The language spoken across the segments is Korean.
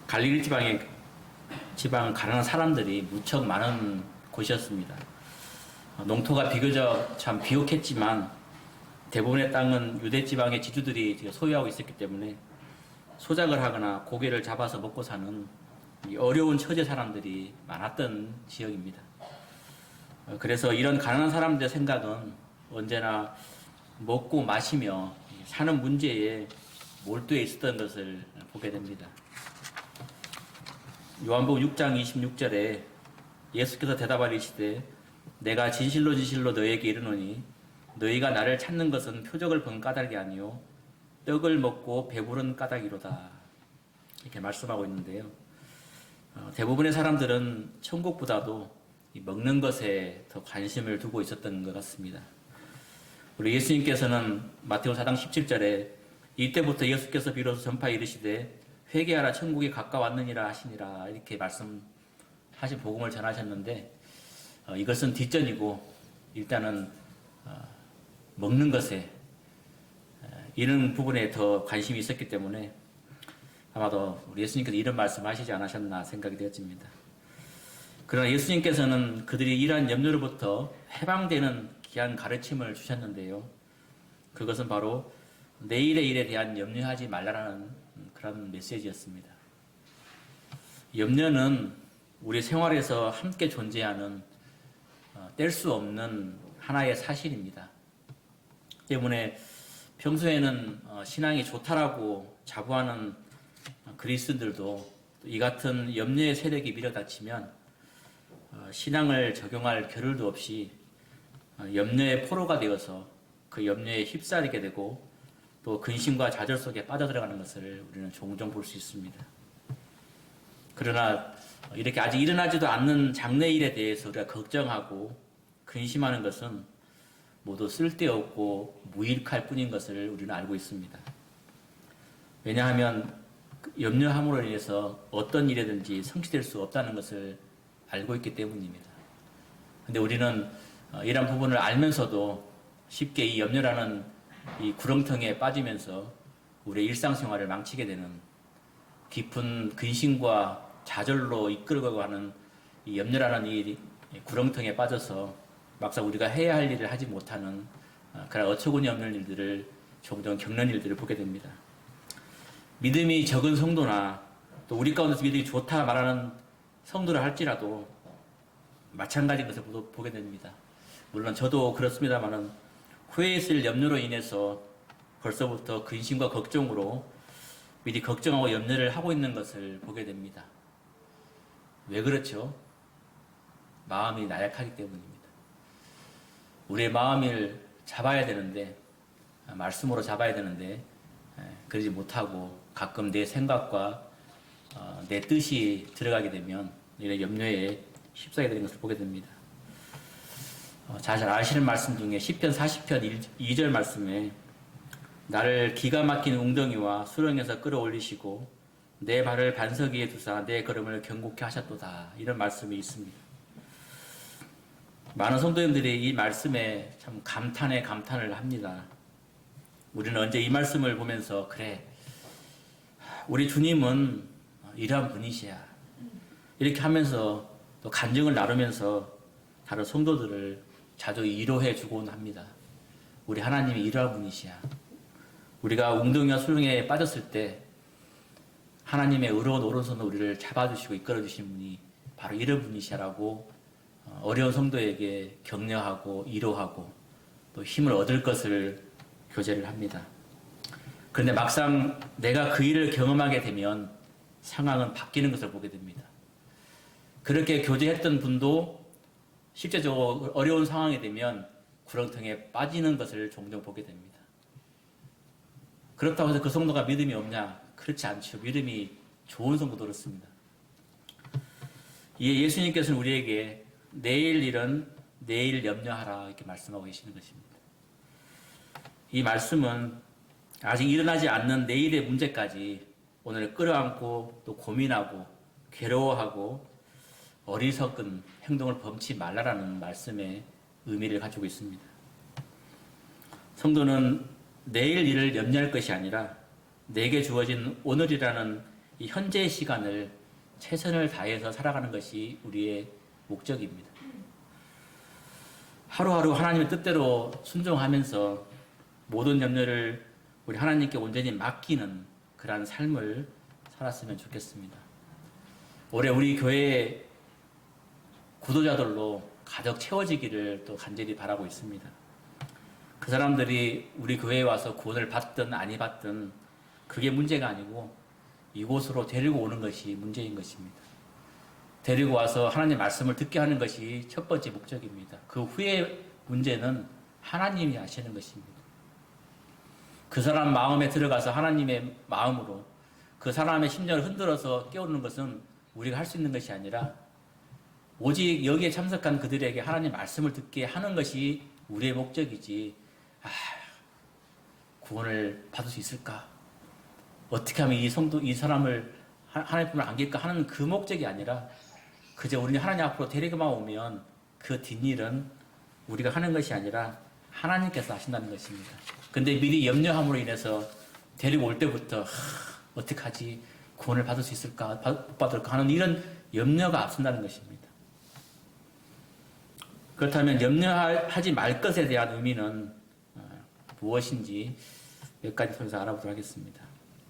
갈릴리 지방 가난한 사람들이 무척 많은 곳이었습니다. 농토가 비교적 참 비옥했지만 대부분의 땅은 유대 지방의 지주들이 소유하고 있었기 때문에 소작을 하거나 고기를 잡아서 먹고 사는 어려운 처지 사람들이 많았던 지역입니다. 그래서 이런 가난한 사람들의 생각은 언제나 먹고 마시며 사는 문제에 몰두해 있었던 것을 보게 됩니다. 요한복음 6장 26절에 예수께서 대답하시되 내가 진실로 진실로 너희에게 이르노니 너희가 나를 찾는 것은 표적을 본 까닭이 아니요 떡을 먹고 배부른 까닭이로다, 이렇게 말씀하고 있는데요. 대부분의 사람들은 천국보다도 먹는 것에 더 관심을 두고 있었던 것 같습니다. 우리 예수님께서는 마태오 4장 17절에 이때부터 예수께서 비로소 전파에 이르시되 회개하라 천국이 가까웠느니라 하시니라, 이렇게 말씀하신 복음을 전하셨는데 이것은 뒷전이고 일단은 먹는 것에 이런 부분에 더 관심이 있었기 때문에 아마도 우리 예수님께서 이런 말씀하시지 않으셨나 생각이 되어집니다. 그러나 예수님께서는 그들이 이러한 염려로부터 해방되는 귀한 가르침을 주셨는데요. 그것은 바로 내일의 일에 대한 염려하지 말라라는 그런 메시지였습니다. 염려는 우리 생활에서 함께 존재하는 뗄 수 없는 하나의 사실입니다. 때문에 평소에는 신앙이 좋다라고 자부하는 그리스도인들도 이 같은 염려의 세력이 밀어닥치면 신앙을 적용할 겨를도 없이 염려의 포로가 되어서 그 염려에 휩싸이게 되고 또 근심과 좌절 속에 빠져들어가는 것을 우리는 종종 볼 수 있습니다. 그러나 이렇게 아직 일어나지도 않는 장래일에 대해서 우리가 걱정하고 근심하는 것은 모두 쓸데없고 무익할 뿐인 것을 우리는 알고 있습니다. 왜냐하면 염려함으로 인해서 어떤 일이든지 성취될 수 없다는 것을 알고 있기 때문입니다. 근데 우리는 이런 부분을 알면서도 쉽게 이 염려라는 이 구렁텅이에 빠지면서 우리의 일상생활을 망치게 되는 깊은 근심과 좌절로 이끌어가고 하는 이 염려라는 이 구렁텅이에 빠져서 막상 우리가 해야 할 일을 하지 못하는 그런 어처구니 없는 일들을 종종 겪는 일들을 보게 됩니다. 믿음이 적은 성도나 또 우리 가운데서 믿음이 좋다 말하는 성도를 할지라도 마찬가지인 것을 보게 됩니다. 물론 저도 그렇습니다만은 후에 있을 염려로 인해서 벌써부터 근심과 걱정으로 미리 걱정하고 염려를 하고 있는 것을 보게 됩니다. 왜 그렇죠? 마음이 나약하기 때문입니다. 우리의 마음을 잡아야 되는데, 말씀으로 잡아야 되는데 그러지 못하고 가끔 내 생각과 내 뜻이 들어가게 되면 이런 염려에 휩싸이게 되는 것을 보게 됩니다. 잘 아시는 말씀 중에 시편 40편 2절 말씀에 나를 기가 막힌 웅덩이와 수렁에서 끌어올리시고 내 발을 반석 위에 두사 내 걸음을 견고케 하셨도다, 이런 말씀이 있습니다. 많은 성도님들이 이 말씀에 참 감탄을 합니다. 우리는 언제 이 말씀을 보면서 그래, 우리 주님은 이러한 분이시야, 이렇게 하면서 또 간증을 나누면서 다른 성도들을 자주 위로해 주곤 합니다. 우리 하나님이 이러한 분이시야. 우리가 웅덩이와 수렁에 빠졌을 때 하나님의 의로운 오른손으로 우리를 잡아주시고 이끌어주신 분이 바로 이런 분이시라고 어려운 성도에게 격려하고 위로하고 또 힘을 얻을 것을 교제를 합니다. 그런데 막상 내가 그 일을 경험하게 되면 상황은 바뀌는 것을 보게 됩니다. 그렇게 교제했던 분도 실제적으로 어려운 상황이 되면 구렁텅이에 빠지는 것을 종종 보게 됩니다. 그렇다고 해서 그 성도가 믿음이 없냐? 그렇지 않죠. 믿음이 좋은 성도도 그렇습니다. 이에 예수님께서는 우리에게 내일 일은 내일 염려하라, 이렇게 말씀하고 계시는 것입니다. 이 말씀은 아직 일어나지 않는 내일의 문제까지 오늘 끌어안고 또 고민하고 괴로워하고 어리석은 행동을 범치 말라라는 말씀의 의미를 가지고 있습니다. 성도는 내일 일을 염려할 것이 아니라 내게 주어진 오늘이라는 이 현재의 시간을 최선을 다해서 살아가는 것이 우리의 목적입니다. 하루하루 하나님의 뜻대로 순종하면서 모든 염려를 우리 하나님께 온전히 맡기는 그러한 삶을 살았으면 좋겠습니다. 올해 우리 교회 구도자들로 가득 채워지기를 또 간절히 바라고 있습니다. 그 사람들이 우리 교회에 와서 구원을 받든 아니 받든 그게 문제가 아니고 이곳으로 데리고 오는 것이 문제인 것입니다. 데리고 와서 하나님의 말씀을 듣게 하는 것이 첫 번째 목적입니다. 그 후에 문제는 하나님이 하시는 것입니다. 그 사람 마음에 들어가서 하나님의 마음으로 그 사람의 심령을 흔들어서 깨우는 것은 우리가 할 수 있는 것이 아니라 오직 여기에 참석한 그들에게 하나님의 말씀을 듣게 하는 것이 우리의 목적이지, 구원을 받을 수 있을까? 어떻게 하면 이 사람을 하나님 품을 안길까 하는 그 목적이 아니라 그저 우리는 하나님 앞으로 데리고만 오면 그 뒷일은 우리가 하는 것이 아니라 하나님께서 하신다는 것입니다. 근데 미리 염려함으로 인해서 데리고 올 때부터 어떡하지? 구원을 받을 수 있을까? 못 받을까? 하는 이런 염려가 앞선다는 것입니다. 그렇다면 염려하지 말 것에 대한 의미는 무엇인지 몇 가지 통해서 알아보도록 하겠습니다.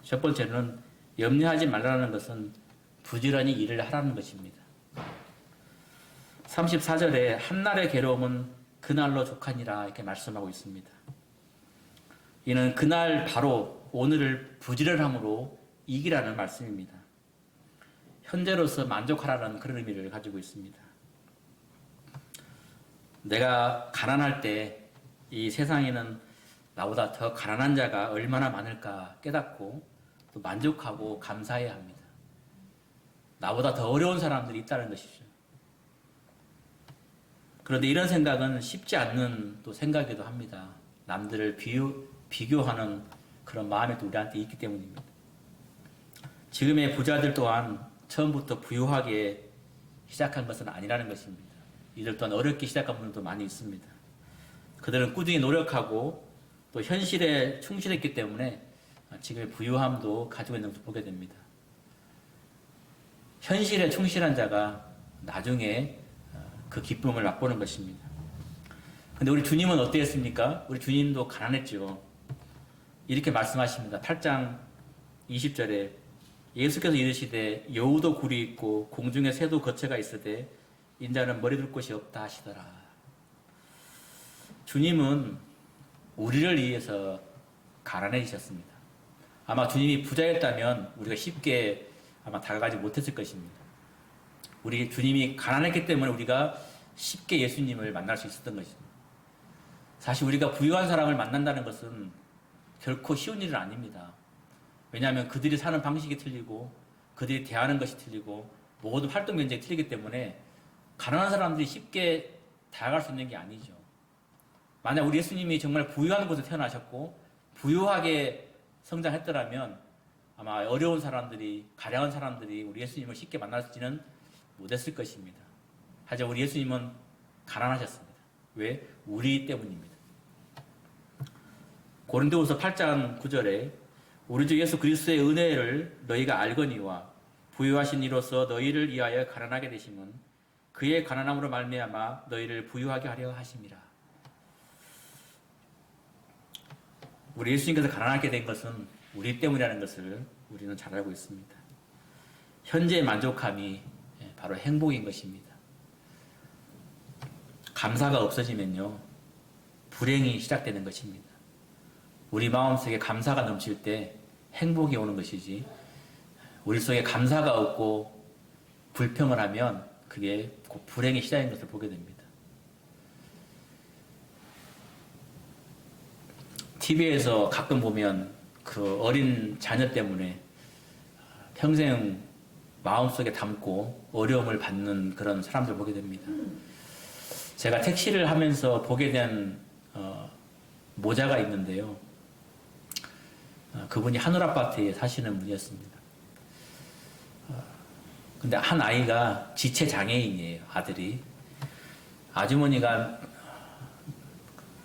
첫 번째는 염려하지 말라는 것은 부지런히 일을 하라는 것입니다. 34절에 한날의 괴로움은 그날로 족하니라 이렇게 말씀하고 있습니다. 이는 그날 바로 오늘을 부지런함으로 이기라는 말씀입니다. 현재로서 만족하라는 그런 의미를 가지고 있습니다. 내가 가난할 때 이 세상에는 나보다 더 가난한 자가 얼마나 많을까 깨닫고 또 만족하고 감사해야 합니다. 나보다 더 어려운 사람들이 있다는 것이죠. 그런데 이런 생각은 쉽지 않는 또 생각이기도 합니다. 남들을 비교하는 그런 마음이 또 우리한테 있기 때문입니다. 지금의 부자들 또한 처음부터 부유하게 시작한 것은 아니라는 것입니다. 이들 또한 어렵게 시작한 분들도 많이 있습니다. 그들은 꾸준히 노력하고 또 현실에 충실했기 때문에 지금의 부유함도 가지고 있는 것을 보게 됩니다. 현실에 충실한 자가 나중에 그 기쁨을 맛보는 것입니다. 근데 우리 주님은 어땠습니까? 우리 주님도 가난했죠. 이렇게 말씀하십니다. 8장 20절에 예수께서 이르시되 여우도 굴이 있고 공중에 새도 거처가 있으되 인자는 머리 둘 곳이 없다 하시더라. 주님은 우리를 위해서 가난해지셨습니다. 아마 주님이 부자였다면 우리가 쉽게 아마 다가가지 못했을 것입니다. 우리 주님이 가난했기 때문에 우리가 쉽게 예수님을 만날 수 있었던 것입니다. 사실 우리가 부유한 사람을 만난다는 것은 결코 쉬운 일은 아닙니다. 왜냐하면 그들이 사는 방식이 틀리고 그들이 대하는 것이 틀리고 모든 활동 면적이 틀리기 때문에 가난한 사람들이 쉽게 다가갈 수 있는 게 아니죠. 만약 우리 예수님이 정말 부유한 곳에 태어나셨고 부유하게 성장했더라면 아마 어려운 사람들이, 가련한 사람들이 우리 예수님을 쉽게 만나지는 못했을 것입니다. 하지만 우리 예수님은 가난하셨습니다. 왜? 우리 때문입니다. 고린도후서 8장 9절에 우리 주 예수 그리스도의 은혜를 너희가 알거니와 부유하신 이로써 너희를 위하여 가난하게 되심은 그의 가난함으로 말미암아 너희를 부유하게 하려 하심이라. 우리 예수님께서 가난하게 된 것은 우리 때문이라는 것을 우리는 잘 알고 있습니다. 현재의 만족함이 바로 행복인 것입니다. 감사가 없어지면요, 불행이 시작되는 것입니다. 우리 마음속에 감사가 넘칠 때 행복이 오는 것이지, 우리 속에 감사가 없고 불평을 하면 그게 곧 불행이 시작인 것을 보게 됩니다. TV에서 가끔 보면 그 어린 자녀 때문에 평생 마음속에 담고 어려움을 받는 그런 사람들 보게 됩니다. 제가 택시를 하면서 보게 된 모자가 있는데요. 그분이 하늘아파트에 사시는 분이었습니다. 근데 한 아이가 지체장애인이에요, 아들이. 아주머니가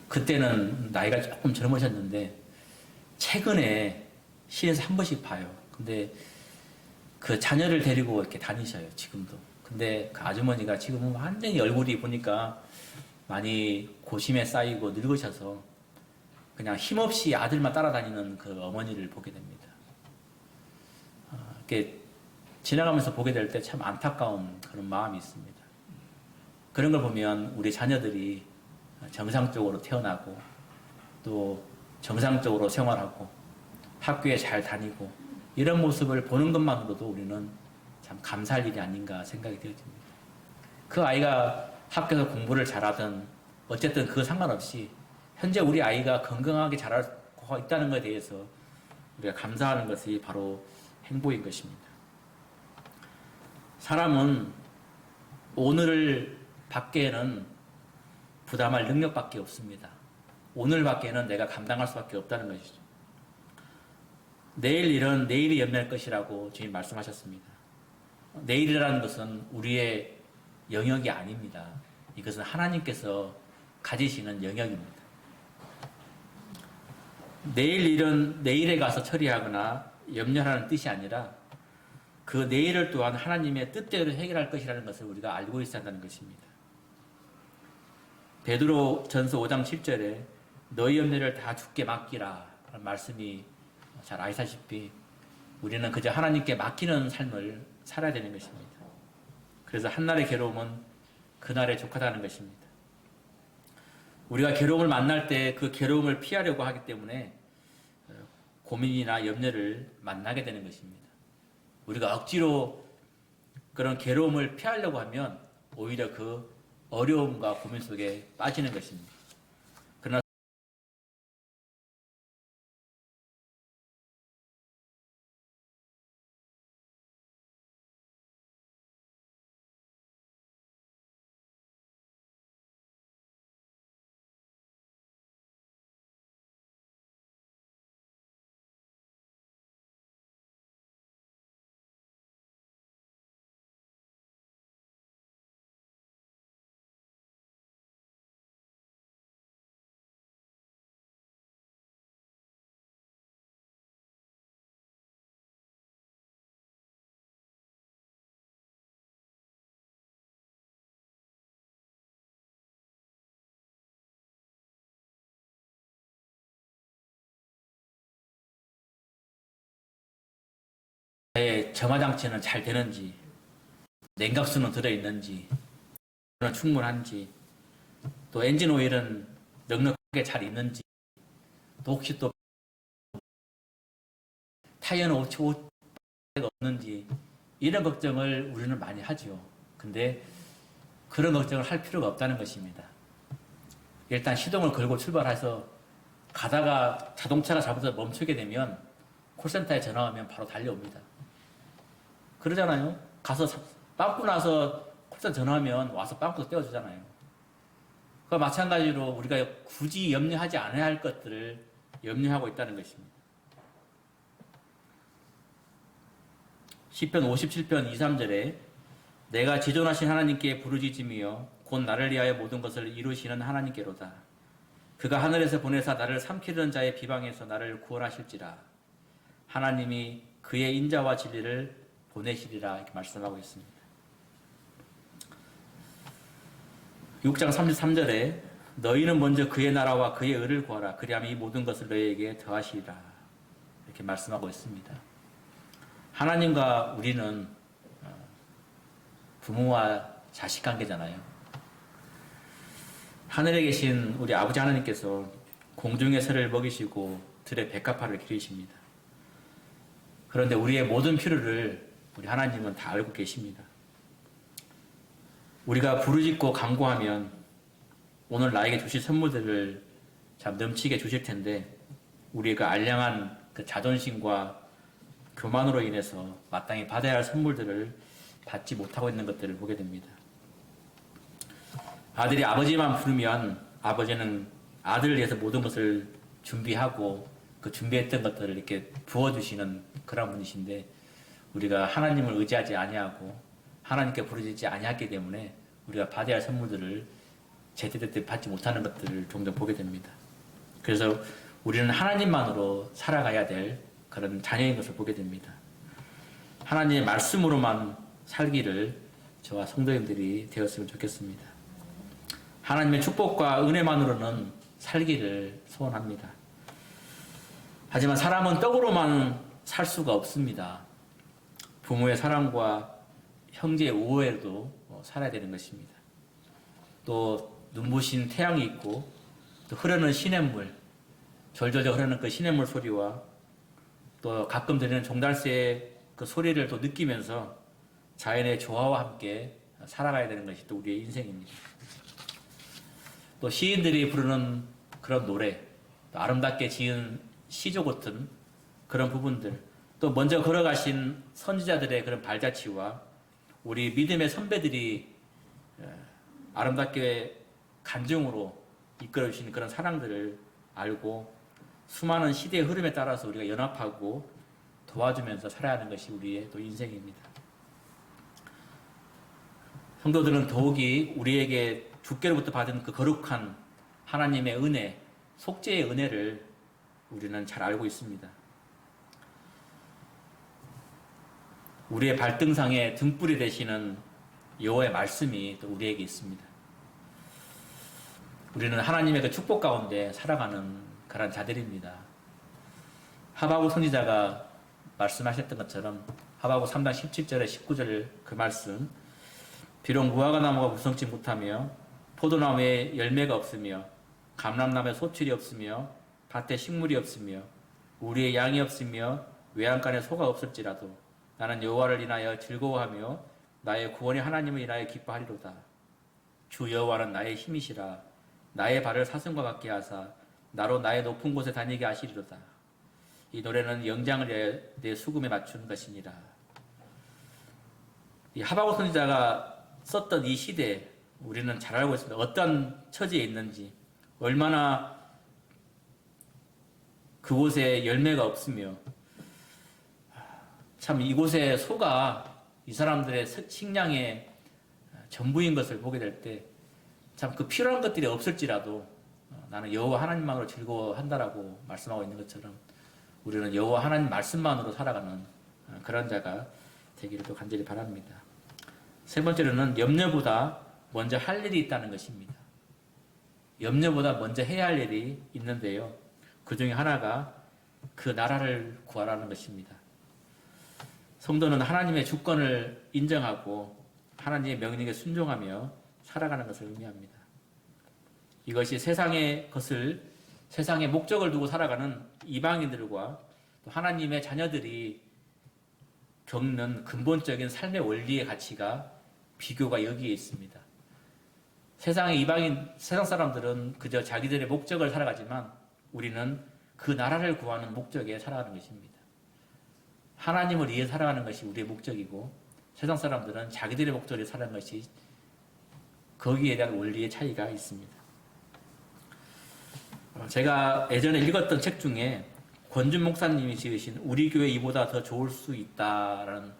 그때는 나이가 조금 젊으셨는데 최근에 시에서 한 번씩 봐요. 근데 그 자녀를 데리고 이렇게 다니셔요, 지금도. 근데 그 아주머니가 지금은 완전히 얼굴이 보니까 많이 고심에 쌓이고 늙으셔서 그냥 힘없이 아들만 따라다니는 그 어머니를 보게 됩니다. 이렇게 지나가면서 보게 될 때 참 안타까운 그런 마음이 있습니다. 그런 걸 보면 우리 자녀들이 정상적으로 태어나고 또 정상적으로 생활하고 학교에 잘 다니고 이런 모습을 보는 것만으로도 우리는 참 감사할 일이 아닌가 생각이 되어집니다. 그 아이가 학교에서 공부를 잘하든 어쨌든 그거 상관없이 현재 우리 아이가 건강하게 자라고 있다는 것에 대해서 우리가 감사하는 것이 바로 행복인 것입니다. 사람은 오늘을 밖에는 부담할 능력밖에 없습니다. 오늘 밖에는 내가 감당할 수밖에 없다는 것이죠. 내일 일은 내일이 염려할 것이라고 주님 말씀하셨습니다. 내일이라는 것은 우리의 영역이 아닙니다. 이것은 하나님께서 가지시는 영역입니다. 내일 일은 내일에 가서 처리하거나 염려하는 뜻이 아니라 그 내일을 또한 하나님의 뜻대로 해결할 것이라는 것을 우리가 알고 있어야 한다는 것입니다. 베드로 전서 5장 7절에 너희 염려를 다 주께 맡기라 라는 말씀이 잘 아시다시피 우리는 그저 하나님께 맡기는 삶을 살아야 되는 것입니다. 그래서 한날의 괴로움은 그날에 족하다는 것입니다. 우리가 괴로움을 만날 때 그 괴로움을 피하려고 하기 때문에 고민이나 염려를 만나게 되는 것입니다. 우리가 억지로 그런 괴로움을 피하려고 하면 오히려 그 어려움과 고민 속에 빠지는 것입니다. 그러나 내 점화장치는 잘 되는지, 냉각수는 들어있는지, 충분한지, 또 엔진 오일은 넉넉하게 잘 있는지, 또 혹시 또 타이어는 오차가 없는지 이런 걱정을 우리는 많이 하죠. 근데 그런 걱정을 할 필요가 없다는 것입니다. 일단 시동을 걸고 출발해서 가다가 자동차가 잘못해서 멈추게 되면 콜센터에 전화하면 바로 달려옵니다. 그러잖아요. 가서 빵꾸 나서 콜센터 전화하면 와서 빵꾸 떼어주잖아요. 그와 마찬가지로 우리가 굳이 염려하지 않아야 할 것들을 염려하고 있다는 것입니다. 시편 57편 2, 3절에 내가 지존하신 하나님께 부르짖으며 곧 나를 위하여 모든 것을 이루시는 하나님께로다. 그가 하늘에서 보내사 나를 삼키려는 자의 비방에서 나를 구원하실지라. 하나님이 그의 인자와 진리를 보내시리라 이렇게 말씀하고 있습니다. 6장 33절에 너희는 먼저 그의 나라와 그의 의를 구하라. 그리하면 이 모든 것을 너희에게 더하시리라 이렇게 말씀하고 있습니다. 하나님과 우리는 부모와 자식 관계잖아요. 하늘에 계신 우리 아버지 하나님께서 공중의 새를 먹이시고 들의 백합화를 기르십니다. 그런데 우리의 모든 필요를 우리 하나님은 다 알고 계십니다. 우리가 부르짖고 간구하면 오늘 나에게 주실 선물들을 참 넘치게 주실 텐데 우리가 알량한 그 자존심과 교만으로 인해서 마땅히 받아야 할 선물들을 받지 못하고 있는 것들을 보게 됩니다. 아들이 아버지만 부르면 아버지는 아들을 위해서 모든 것을 준비하고 그 준비했던 것들을 이렇게 부어주시는 그런 분이신데 우리가 하나님을 의지하지 아니하고 하나님께 부르짖지 아니하기 때문에 우리가 받아야 할 선물들을 제때제때 받지 못하는 것들을 종종 보게 됩니다. 그래서 우리는 하나님만으로 살아가야 될 그런 자녀인 것을 보게 됩니다. 하나님의 말씀으로만 살기를 저와 성도님들이 되었으면 좋겠습니다. 하나님의 축복과 은혜만으로는 살기를 소원합니다. 하지만 사람은 떡으로만 살 수가 없습니다. 부모의 사랑과 형제의 우애도 살아야 되는 것입니다. 또 눈부신 태양이 있고 또 흐르는 시냇물, 졸졸졸 흐르는 그 시냇물 소리와 또 가끔 들리는 종달새의 그 소리를 또 느끼면서 자연의 조화와 함께 살아가야 되는 것이 또 우리의 인생입니다. 또 시인들이 부르는 그런 노래, 또 아름답게 지은 시조 같은 그런 부분들, 또 먼저 걸어가신 선지자들의 그런 발자취와 우리 믿음의 선배들이 아름답게 간증으로 이끌어주신 그런 사랑들을 알고 수많은 시대의 흐름에 따라서 우리가 연합하고 도와주면서 살아야 하는 것이 우리의 또 인생입니다. 성도들은 더욱이 우리에게 주께로부터 받은 그 거룩한 하나님의 은혜, 속죄의 은혜를 우리는 잘 알고 있습니다. 우리의 발등상에 등불이 되시는 여호와의 말씀이 또 우리에게 있습니다. 우리는 하나님의 그 축복 가운데 살아가는 그런 자들입니다. 하박국 선지자가 말씀하셨던 것처럼 하박국 3장 17절에 19절 그 말씀, 비록 무화과 나무가 무성치 못하며 포도나무에 열매가 없으며 감람나무에 소출이 없으며 밭에 식물이 없으며 우리의 양이 없으며 외양간에 소가 없을지라도 나는 여호와를 인하여 즐거워하며 나의 구원의 하나님을 인하여 기뻐하리로다. 주 여호와는 나의 힘이시라. 나의 발을 사슴과 같게 하사 나로 나의 높은 곳에 다니게 하시리로다. 이 노래는 영장을 위하여 내 수금에 맞춘 것이니라. 이 하박국 선지자가 썼던 이 시대에 우리는 잘 알고 있습니다. 어떤 처지에 있는지, 얼마나 그곳에 열매가 없으며 참 이곳에 소가 이 사람들의 식량의 전부인 것을 보게 될 때 참 그 필요한 것들이 없을지라도 나는 여호와 하나님만으로 즐거워한다라고 말씀하고 있는 것처럼 우리는 여호와 하나님 말씀만으로 살아가는 그런 자가 되기를 또 간절히 바랍니다. 세 번째로는 염려보다 먼저 할 일이 있다는 것입니다. 염려보다 먼저 해야 할 일이 있는데요. 그 중에 하나가 그 나라를 구하라는 것입니다. 성도는 하나님의 주권을 인정하고 하나님의 명령에 순종하며 살아가는 것을 의미합니다. 이것이 세상의 것을, 세상의 목적을 두고 살아가는 이방인들과 또 하나님의 자녀들이 겪는 근본적인 삶의 원리의 가치가 비교가 여기에 있습니다. 세상의 이방인, 세상 사람들은 그저 자기들의 목적을 살아가지만 우리는 그 나라를 구하는 목적에 살아가는 것입니다. 하나님을 위해 살아가는 것이 우리의 목적이고 세상 사람들은 자기들의 목적을 살아가는 것이 거기에 대한 원리의 차이가 있습니다. 제가 예전에 읽었던 책 중에 권준 목사님이 지으신 우리 교회 이보다 더 좋을 수 있다라는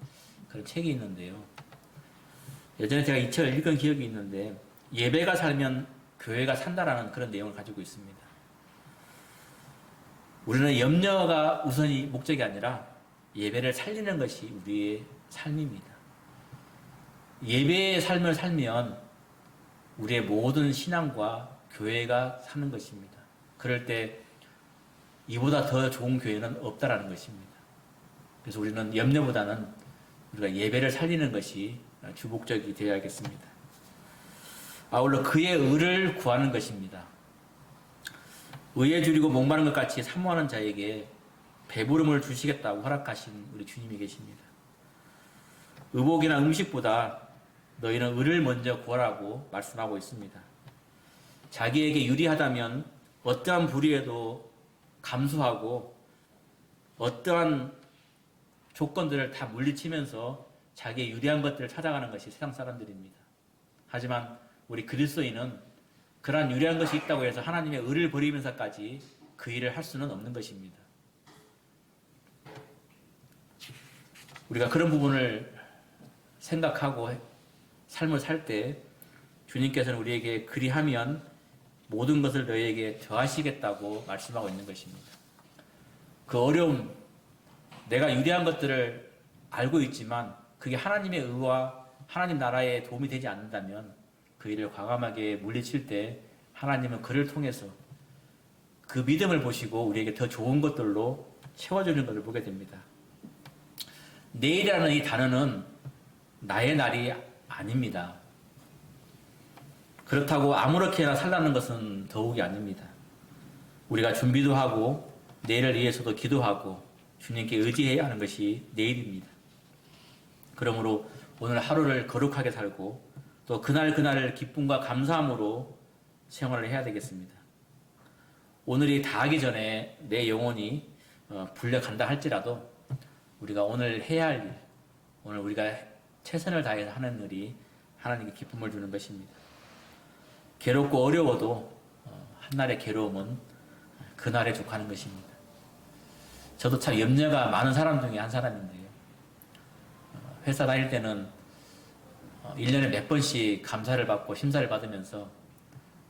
그런 책이 있는데요. 예전에 제가 이 책을 읽은 기억이 있는데 예배가 살면 교회가 산다라는 그런 내용을 가지고 있습니다. 우리는 염려가 우선이 목적이 아니라 예배를 살리는 것이 우리의 삶입니다. 예배의 삶을 살면 우리의 모든 신앙과 교회가 사는 것입니다. 그럴 때 이보다 더 좋은 교회는 없다라는 것입니다. 그래서 우리는 염려보다는 우리가 예배를 살리는 것이 주 목적이 되어야겠습니다. 아울러 그의 의를 구하는 것입니다. 의에 줄이고 목마른 것 같이 사모하는 자에게 배부름을 주시겠다고 허락하신 우리 주님이 계십니다. 의복이나 음식보다 너희는 의를 먼저 구하라고 말씀하고 있습니다. 자기에게 유리하다면 어떠한 불의에도 감수하고 어떠한 조건들을 다 물리치면서 자기의 유리한 것들을 찾아가는 것이 세상 사람들입니다. 하지만 우리 그리스도인은 그러한 유리한 것이 있다고 해서 하나님의 의를 버리면서까지 그 일을 할 수는 없는 것입니다. 우리가 그런 부분을 생각하고 삶을 살 때 주님께서는 우리에게 그리하면 모든 것을 너희에게 더하시겠다고 말씀하고 있는 것입니다. 그 어려움, 내가 유리한 것들을 알고 있지만 그게 하나님의 의와 하나님 나라에 도움이 되지 않는다면 그 일을 과감하게 물리칠 때 하나님은 그를 통해서 그 믿음을 보시고 우리에게 더 좋은 것들로 채워주는 것을 보게 됩니다. 내일이라는 이 단어는 나의 날이 아닙니다. 그렇다고 아무렇게나 살라는 것은 더욱이 아닙니다. 우리가 준비도 하고 내일을 위해서도 기도하고 주님께 의지해야 하는 것이 내일입니다. 그러므로 오늘 하루를 거룩하게 살고 또 그날을 기쁨과 감사함으로 생활을 해야 되겠습니다. 오늘이 다하기 전에 내 영혼이 불려간다 할지라도 우리가 오늘 해야 할 일, 오늘 우리가 최선을 다해서 하는 일이 하나님께 기쁨을 주는 것입니다. 괴롭고 어려워도 한날의 괴로움은 그날에 족하는 것입니다. 저도 참 염려가 많은 사람 중에 한 사람인데요. 회사 다닐 때는 1년에 몇 번씩 감사를 받고 심사를 받으면서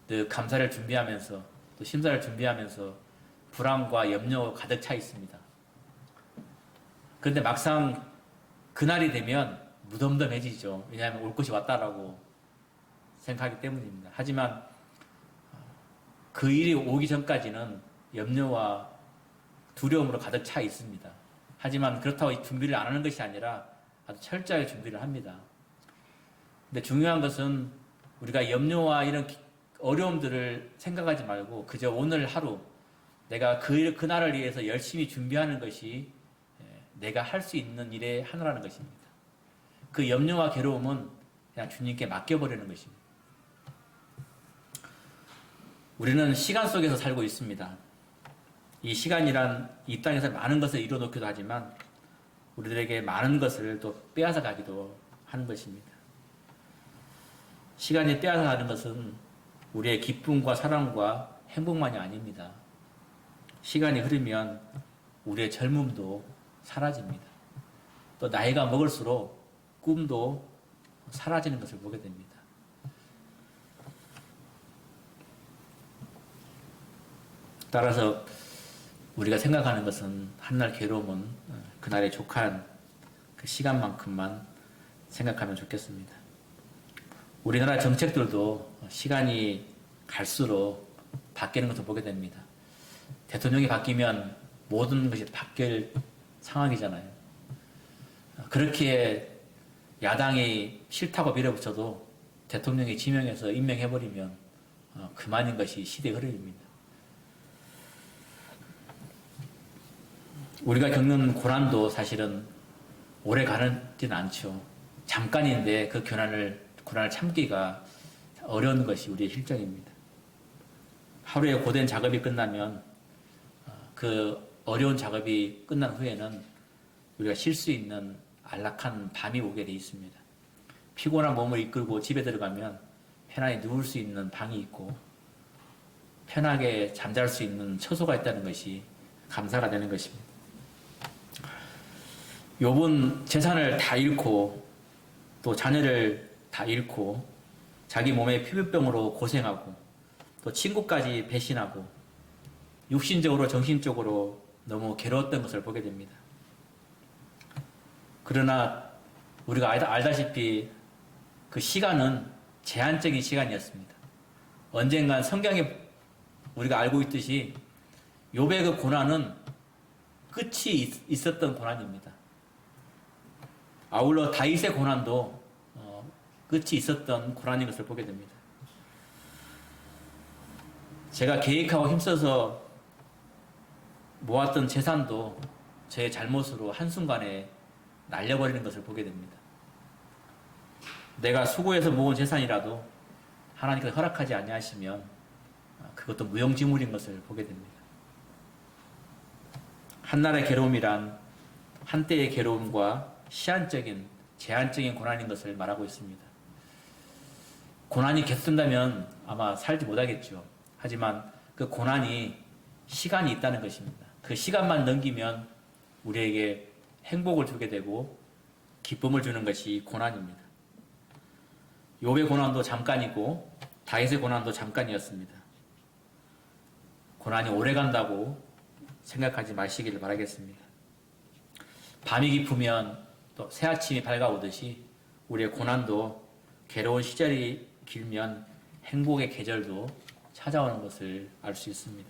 그 감사를 준비하면서 또 심사를 준비하면서 불안과 염려가 가득 차 있습니다. 그런데 막상 그날이 되면 무덤덤해지죠. 왜냐하면 올 것이 왔다라고 생각하기 때문입니다. 하지만 그 일이 오기 전까지는 염려와 두려움으로 가득 차 있습니다. 하지만 그렇다고 준비를 안 하는 것이 아니라 아주 철저하게 준비를 합니다. 근데 중요한 것은 우리가 염려와 이런 어려움들을 생각하지 말고 그저 오늘 하루 내가 그날을 위해서 열심히 준비하는 것이 내가 할 수 있는 일의 하나라는 것입니다. 그 염려와 괴로움은 그냥 주님께 맡겨버리는 것입니다. 우리는 시간 속에서 살고 있습니다. 이 시간이란 이 땅에서 많은 것을 이뤄놓기도 하지만 우리들에게 많은 것을 또 빼앗아 가기도 하는 것입니다. 시간이 빼앗아 가는 것은 우리의 기쁨과 사랑과 행복만이 아닙니다. 시간이 흐르면 우리의 젊음도 사라집니다. 또 나이가 먹을수록 꿈도 사라지는 것을 보게 됩니다. 따라서 우리가 생각하는 것은 한날 괴로움은 그날의 족한 그 시간만큼만 생각하면 좋겠습니다. 우리나라 정책들도 시간이 갈수록 바뀌는 것을 보게 됩니다. 대통령이 바뀌면 모든 것이 바뀔 상황이잖아요. 그렇게 야당이 싫다고 밀어붙여도 대통령이 지명해서 임명해버리면 그만인 것이 시대의 흐름입니다. 우리가 겪는 고난도 사실은 오래 가지는 않죠. 잠깐인데 그 고난을 참기가 어려운 것이 우리의 실정입니다. 하루에 고된 작업이 끝나면 그 어려운 작업이 끝난 후에는 우리가 쉴 수 있는 안락한 밤이 오게 돼 있습니다. 피곤한 몸을 이끌고 집에 들어가면 편하게 누울 수 있는 방이 있고 편하게 잠잘 수 있는 처소가 있다는 것이 감사가 되는 것입니다. 욥은 재산을 다 잃고 또 자녀를 다 잃고 자기 몸에 피부병으로 고생하고 또 친구까지 배신하고 육신적으로 정신적으로 너무 괴로웠던 것을 보게 됩니다. 그러나 우리가 알다시피 그 시간은 제한적인 시간이었습니다. 언젠간 성경에 우리가 알고 있듯이 욥의 그 고난은 끝이 있었던 고난입니다. 아울러 다윗의 고난도 끝이 있었던 고난인 것을 보게 됩니다. 제가 계획하고 힘써서 모았던 재산도 제 잘못으로 한순간에 날려버리는 것을 보게 됩니다. 내가 수고해서 모은 재산이라도 하나님께서 허락하지 아니하시면 그것도 무용지물인 것을 보게 됩니다. 한날의 괴로움이란 한때의 괴로움과 시한적인, 제한적인 고난인 것을 말하고 있습니다. 고난이 계속된다면 아마 살지 못하겠죠. 하지만 그 고난이 시간이 있다는 것입니다. 그 시간만 넘기면 우리에게 행복을 주게 되고 기쁨을 주는 것이 고난입니다. 욥의 고난도 잠깐이고 다윗의 고난도 잠깐이었습니다. 고난이 오래 간다고 생각하지 마시기를 바라겠습니다. 밤이 깊으면 또 새아침이 밝아오듯이 우리의 고난도 괴로운 시절이 길면 행복의 계절도 찾아오는 것을 알 수 있습니다.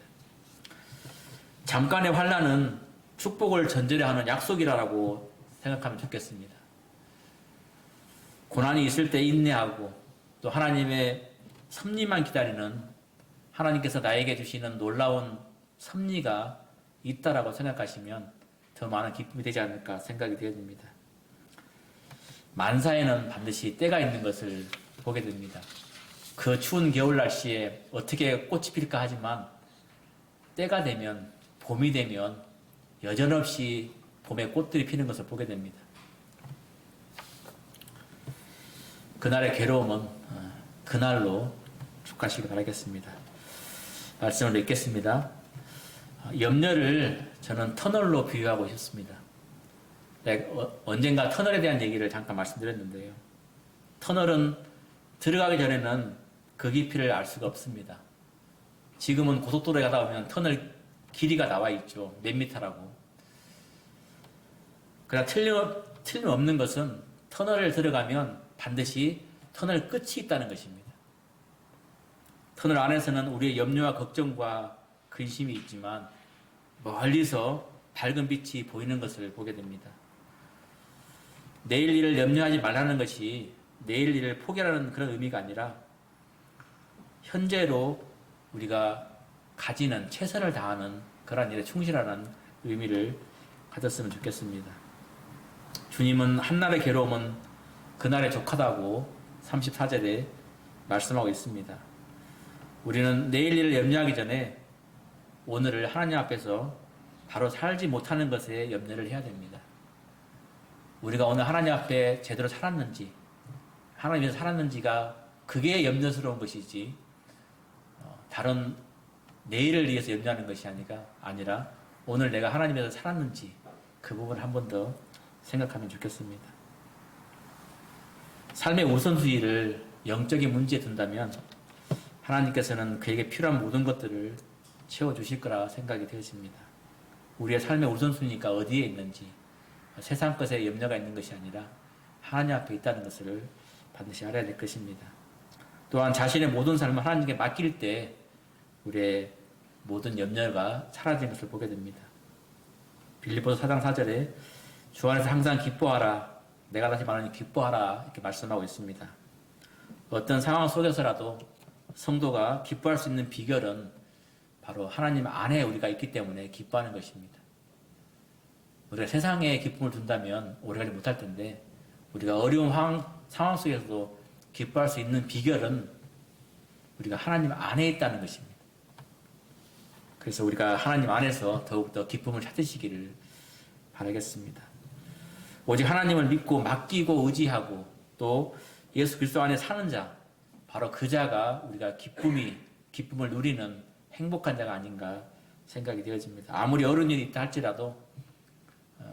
잠깐의 환난은 축복을 전제로 하는 약속이라고 생각하면 좋겠습니다. 고난이 있을 때 인내하고 또 하나님의 섭리만 기다리는, 하나님께서 나에게 주시는 놀라운 섭리가 있다라고 생각하시면 더 많은 기쁨이 되지 않을까 생각이 되어집니다. 만사에는 반드시 때가 있는 것을 보게 됩니다. 그 추운 겨울 날씨에 어떻게 꽃이 필까 하지만 때가 되면, 봄이 되면 여전없이 봄에 꽃들이 피는 것을 보게 됩니다. 그날의 괴로움은 그날로 축하시기 바라겠습니다. 말씀을 읽겠습니다. 염려를 저는 터널로 비유하고 싶습니다. 언젠가 터널에 대한 얘기를 잠깐 말씀드렸는데요. 터널은 들어가기 전에는 그 깊이를 알 수가 없습니다. 지금은 고속도로에 가다 보면 터널 길이가 나와 있죠. 몇 미터라고. 그러나 틀림없는 것은 터널을 들어가면 반드시 터널 끝이 있다는 것입니다. 터널 안에서는 우리의 염려와 걱정과 근심이 있지만 멀리서 밝은 빛이 보이는 것을 보게 됩니다. 내일 일을 염려하지 말라는 것이 내일 일을 포기하라는 그런 의미가 아니라 현재로 우리가 가지는 최선을 다하는 그런 일에 충실하는 의미를 가졌으면 좋겠습니다. 주님은 한날의 괴로움은 그날에 족하다고 34절에 말씀하고 있습니다. 우리는 내일 일을 염려하기 전에 오늘을 하나님 앞에서 바로 살지 못하는 것에 염려를 해야 됩니다. 우리가 오늘 하나님 앞에 제대로 살았는지, 하나님에서 살았는지가 그게 염려스러운 것이지 다른 내일을 위해서 염려하는 것이 아니라 오늘 내가 하나님에서 살았는지 그 부분을 한 번 더 생각하면 좋겠습니다. 삶의 우선순위를 영적인 문제에 둔다면 하나님께서는 그에게 필요한 모든 것들을 채워주실 거라 생각이 되어집니다. 우리의 삶의 우선순위가 어디에 있는지, 세상 것에 염려가 있는 것이 아니라 하나님 앞에 있다는 것을 반드시 알아야 될 것입니다. 또한 자신의 모든 삶을 하나님께 맡길 때 우리의 모든 염려가 사라지는 것을 보게 됩니다. 빌립보서 4장 4절에 주 안에서 항상 기뻐하라, 내가 다시 말하니 기뻐하라 이렇게 말씀하고 있습니다. 어떤 상황 속에서라도 성도가 기뻐할 수 있는 비결은 바로 하나님 안에 우리가 있기 때문에 기뻐하는 것입니다. 우리가 세상에 기쁨을 둔다면 오래가지 못할 텐데 우리가 어려운 상황 속에서도 기뻐할 수 있는 비결은 우리가 하나님 안에 있다는 것입니다. 그래서 우리가 하나님 안에서 더욱더 기쁨을 찾으시기를 바라겠습니다. 오직 하나님을 믿고 맡기고 의지하고 또 예수 그리스도 안에 사는 자, 바로 그 자가 우리가 기쁨을 누리는 행복한 자가 아닌가 생각이 되어집니다. 아무리 어려운 일이 있다 할지라도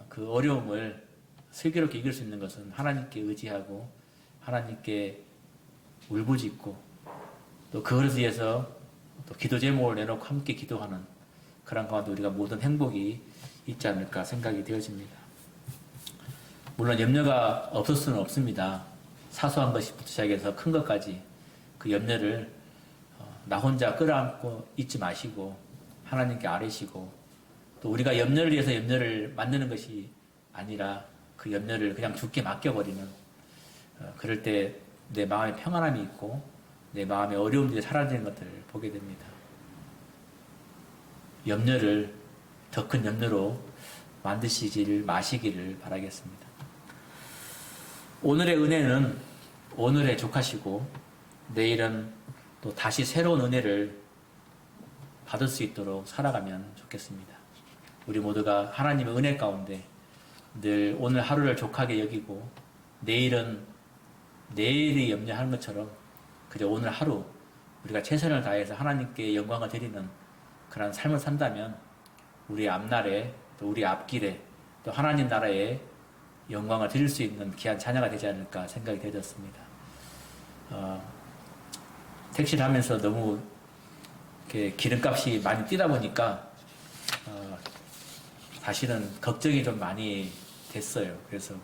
그 어려움을 슬기롭게 이길 수 있는 것은 하나님께 의지하고 하나님께 울부짖고 또 그것을 위해서 또 기도 제목을 내놓고 함께 기도하는 그런 가운데 우리가 모든 행복이 있지 않을까 생각이 되어집니다. 물론 염려가 없을 수는 없습니다. 사소한 것부터 시작해서 큰 것까지 그 염려를 나 혼자 끌어안고 있지 마시고 하나님께 아뢰시고 또 우리가 염려를 위해서 염려를 만드는 것이 아니라 그 염려를 그냥 주께 맡겨버리는 그럴 때 내 마음에 평안함이 있고 내 마음에 어려움들이 사라지는 것들을 보게 됩니다. 염려를 더 큰 염려로 만드시지를 마시기를 바라겠습니다. 오늘의 은혜는 오늘에 족하시고 내일은 또 다시 새로운 은혜를 받을 수 있도록 살아가면 좋겠습니다. 우리 모두가 하나님의 은혜 가운데 늘 오늘 하루를 족하게 여기고 내일은 내일이 염려하는 것처럼 그저 오늘 하루 우리가 최선을 다해서 하나님께 영광을 드리는 그런 삶을 산다면 우리 앞날에 또 우리 앞길에 또 하나님 나라에 영광을 드릴 수 있는 귀한 자녀가 되지 않을까 생각이 되었습니다. 택시를 하면서 너무 이렇게 기름값이 많이 뛰다 보니까 사실은 걱정이 좀 많이 됐어요. 그래서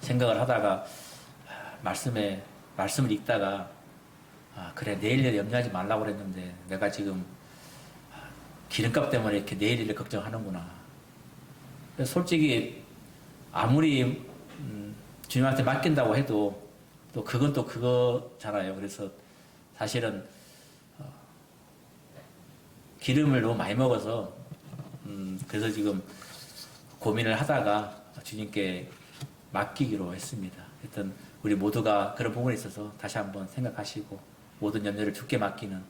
생각을 하다가 말씀을 읽다가 그래 내일 일 염려하지 말라고 그랬는데 내가 지금 기름값 때문에 이렇게 내일 일을 걱정하는구나. 솔직히 아무리 주님한테 맡긴다고 해도 또 그건 또 그거잖아요. 그래서 사실은 기름을 너무 많이 먹어서 그래서 지금 고민을 하다가 주님께 맡기기로 했습니다. 하여튼 우리 모두가 그런 부분에 있어서 다시 한번 생각하시고 모든 염려를 주께 맡기는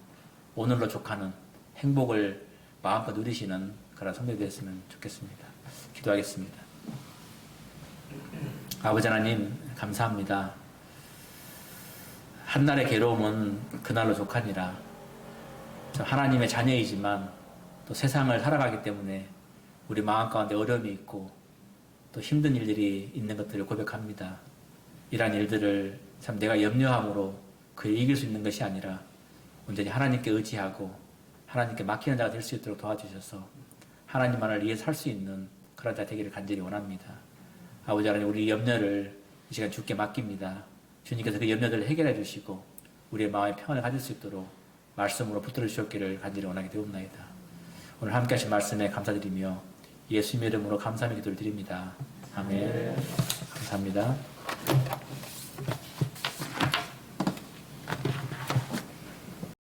오늘로 족하는 행복을 마음껏 누리시는 그런 성도가 되었으면 좋겠습니다. 기도하겠습니다. 아버지 하나님 감사합니다. 한날의 괴로움은 그날로 족하니라. 하나님의 자녀이지만 또 세상을 살아가기 때문에 우리 마음 가운데 어려움이 있고 또 힘든 일들이 있는 것들을 고백합니다. 이러한 일들을 참 내가 염려함으로 그를 이길 수 있는 것이 아니라 온전히 하나님께 의지하고 하나님께 맡기는 자가 될 수 있도록 도와주셔서 하나님만을 위해 살 수 있는 그런 자 되기를 간절히 원합니다. 아버지 하나님 우리 염려를 이 시간 주께 맡깁니다. 주님께서 그 염려들을 해결해 주시고 우리의 마음에 평안을 가질 수 있도록 말씀으로 붙들어 주셨기를 간절히 원하게 되옵나이다. 오늘 함께 하신 말씀에 감사드리며 예수님의 이름으로 감사의 기도를 드립니다. 아멘. 감사합니다.